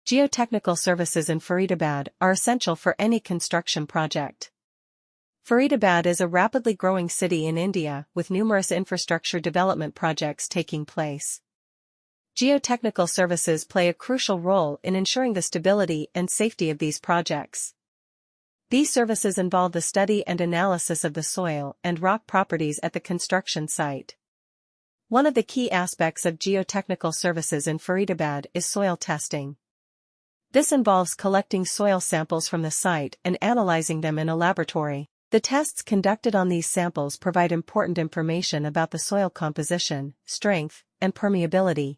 Geotechnical services in Faridabad are essential for any construction project. Faridabad is a rapidly growing city in India with numerous infrastructure development projects taking place. Geotechnical services play a crucial role in ensuring the stability and safety of these projects. These services involve the study and analysis of the soil and rock properties at the construction site. One of the key aspects of geotechnical services in Faridabad is soil testing. This involves collecting soil samples from the site and analyzing them in a laboratory. The tests conducted on these samples provide important information about the soil composition, strength, and permeability.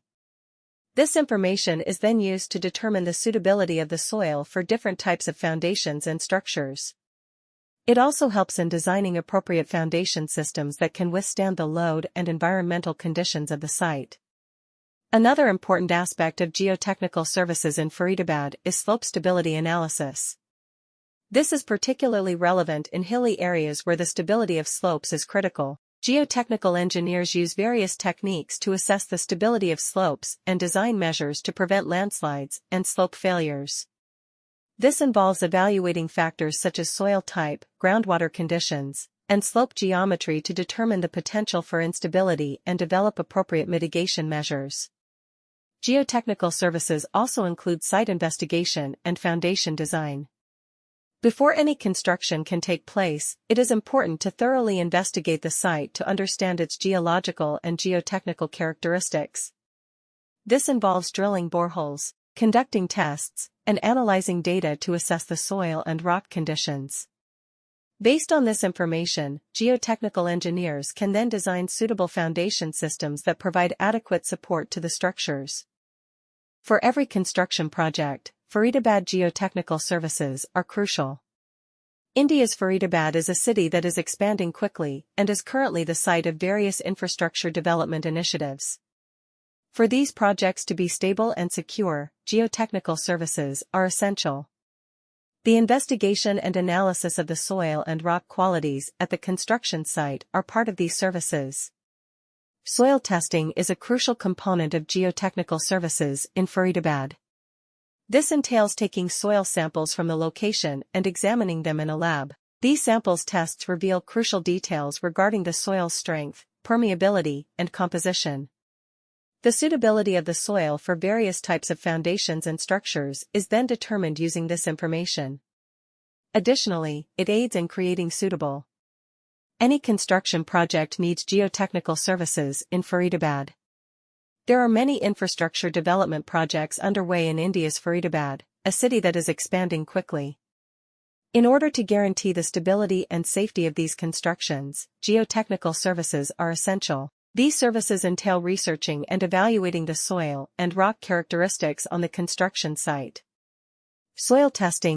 This information is then used to determine the suitability of the soil for different types of foundations and structures. It also helps in designing appropriate foundation systems that can withstand the load and environmental conditions of the site. Another important aspect of geotechnical services in Faridabad is slope stability analysis. This is particularly relevant in hilly areas where the stability of slopes is critical. Geotechnical engineers use various techniques to assess the stability of slopes and design measures to prevent landslides and slope failures. This involves evaluating factors such as soil type, groundwater conditions, and slope geometry to determine the potential for instability and develop appropriate mitigation measures. Geotechnical services also include site investigation and foundation design. Before any construction can take place, it is important to thoroughly investigate the site to understand its geological and geotechnical characteristics. This involves drilling boreholes, conducting tests, and analyzing data to assess the soil and rock conditions. Based on this information, geotechnical engineers can then design suitable foundation systems that provide adequate support to the structures. For every construction project, Faridabad geotechnical services are crucial. India's Faridabad is a city that is expanding quickly and is currently the site of various infrastructure development initiatives. For these projects to be stable and secure, geotechnical services are essential. The investigation and analysis of the soil and rock qualities at the construction site are part of these services. Soil testing is a crucial component of geotechnical services in Faridabad. This entails taking soil samples from the location and examining them in a lab. These samples tests reveal crucial details regarding the soil's strength, permeability, and composition. The suitability of the soil for various types of foundations and structures is then determined using this information. Additionally, it aids in creating suitable. Any construction project needs geotechnical services in Faridabad. There are many infrastructure development projects underway in India's Faridabad, a city that is expanding quickly. In order to guarantee the stability and safety of these constructions, geotechnical services are essential. These services entail researching and evaluating the soil and rock characteristics on the construction site. Soil testing